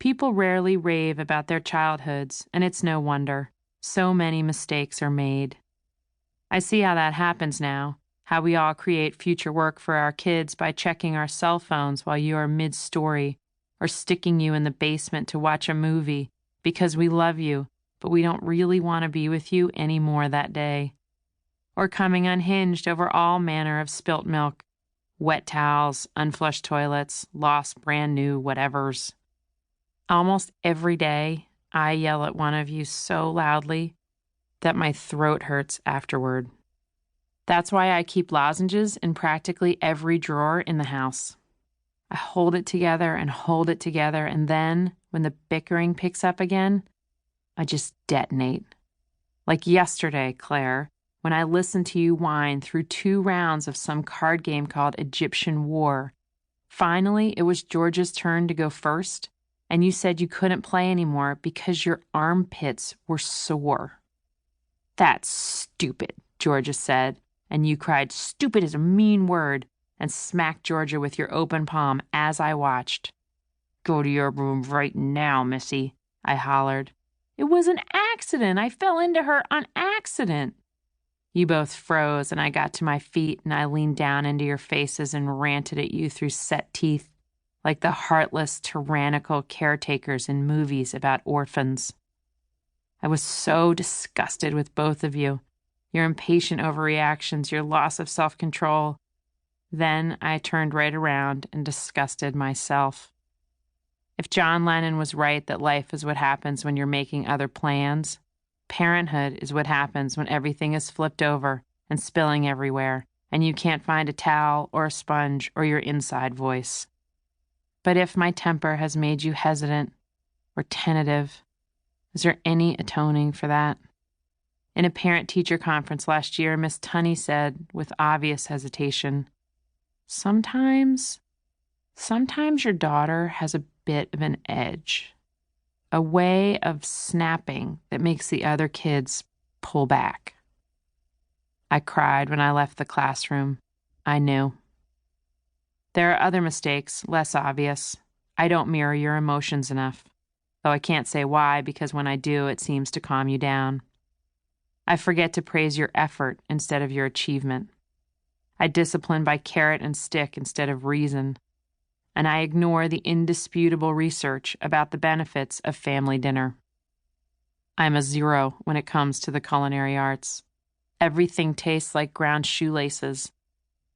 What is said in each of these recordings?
People rarely rave about their childhoods, and it's no wonder. So many mistakes are made. I see how that happens now, how we all create future work for our kids by checking our cell phones while you are mid-story, or sticking you in the basement to watch a movie because we love you, but we don't really want to be with you anymore that day. Or coming unhinged over all manner of spilt milk, wet towels, unflushed toilets, lost brand new whatevers. Almost every day, I yell at one of you so loudly that my throat hurts afterward. That's why I keep lozenges in practically every drawer in the house. I hold it together, and then, when the bickering picks up again, I just detonate. Like yesterday, Claire, when I listened to you whine through 2 rounds of some card game called Egyptian War. Finally, it was Georgia's turn to go first, and you said you couldn't play anymore because your armpits were sore. "That's stupid," Georgia said, and you cried, "Stupid is a mean word," and smacked Georgia with your open palm as I watched. "Go to your room right now, Missy," I hollered. "It was an accident. I fell into her on accident." You both froze, and I got to my feet, and I leaned down into your faces and ranted at you through set teeth, like the heartless, tyrannical caretakers in movies about orphans. I was so disgusted with both of you, your impatient overreactions, your loss of self-control. Then I turned right around and disgusted myself. If John Lennon was right that life is what happens when you're making other plans, parenthood is what happens when everything is flipped over and spilling everywhere, and you can't find a towel or a sponge or your inside voice. But if my temper has made you hesitant or tentative, is there any atoning for that? In a parent-teacher conference last year, Miss Tunney said, with obvious hesitation, Sometimes your daughter has a bit of an edge, a way of snapping that makes the other kids pull back." I cried when I left the classroom. I knew. There are other mistakes, less obvious. I don't mirror your emotions enough, though I can't say why, because when I do, it seems to calm you down. I forget to praise your effort instead of your achievement. I discipline by carrot and stick instead of reason. And I ignore the indisputable research about the benefits of family dinner. I'm a 0 when it comes to the culinary arts. Everything tastes like ground shoelaces,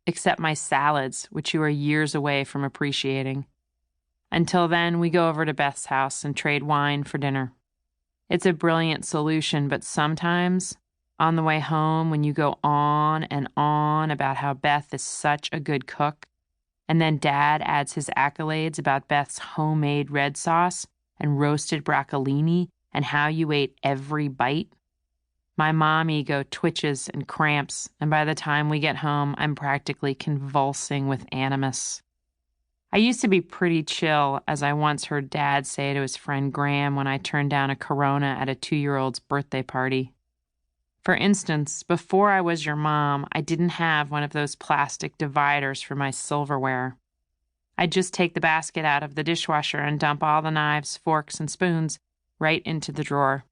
except my salads, which you are years away from appreciating. Until then, we go over to Beth's house and trade wine for dinner. It's a brilliant solution, but sometimes, on the way home, when you go on and on about how Beth is such a good cook, and then Dad adds his accolades about Beth's homemade red sauce and roasted broccolini and how you ate every bite, my mom ego twitches and cramps, and by the time we get home, I'm practically convulsing with animus. I used to be pretty chill, as I once heard Dad say to his friend Graham when I turned down a Corona at a 2-year-old's birthday party. For instance, before I was your mom, I didn't have one of those plastic dividers for my silverware. I'd just take the basket out of the dishwasher and dump all the knives, forks, and spoons right into the drawer.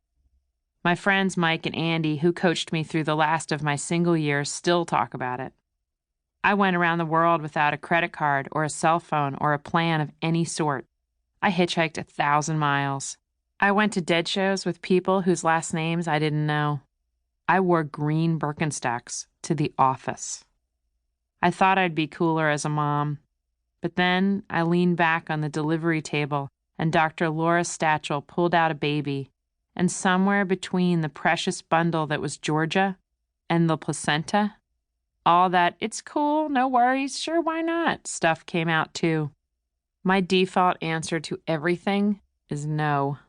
My friends Mike and Andy, who coached me through the last of my single years, still talk about it. I went around the world without a credit card or a cell phone or a plan of any sort. I hitchhiked 1,000 miles. I went to dead shows with people whose last names I didn't know. I wore green Birkenstocks to the office. I thought I'd be cooler as a mom, but then I leaned back on the delivery table and Dr. Laura Stachel pulled out a baby, and somewhere between the precious bundle that was Georgia and the placenta, all that "it's cool, no worries, sure, why not" stuff came out too. My default answer to everything is no.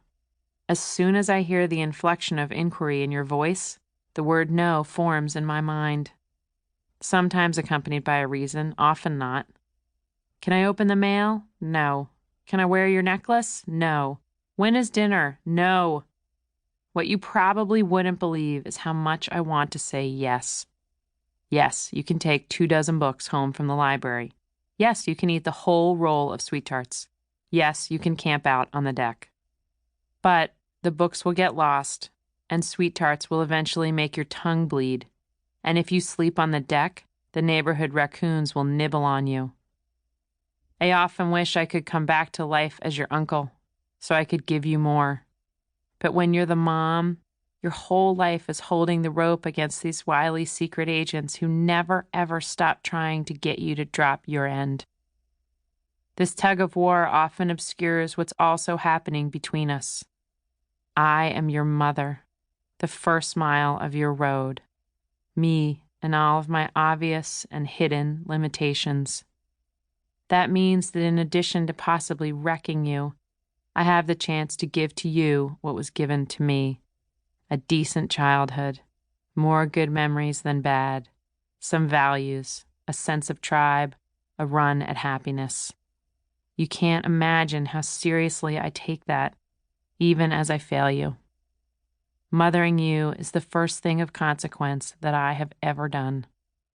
As soon as I hear the inflection of inquiry in your voice, the word no forms in my mind. Sometimes accompanied by a reason, often not. Can I open the mail? No. Can I wear your necklace? No. When is dinner? No. What you probably wouldn't believe is how much I want to say yes. Yes, you can take 24 books home from the library. Yes, you can eat the whole roll of sweet tarts. Yes, you can camp out on the deck. But the books will get lost, and sweet tarts will eventually make your tongue bleed. And if you sleep on the deck, the neighborhood raccoons will nibble on you. I often wish I could come back to life as your uncle, so I could give you more. But when you're the mom, your whole life is holding the rope against these wily secret agents who never, ever stop trying to get you to drop your end. This tug of war often obscures what's also happening between us. I am your mother, the first mile of your road. Me and all of my obvious and hidden limitations. That means that in addition to possibly wrecking you, I have the chance to give to you what was given to me. A decent childhood, more good memories than bad, some values, a sense of tribe, a run at happiness. You can't imagine how seriously I take that, even as I fail you. Mothering you is the first thing of consequence that I have ever done.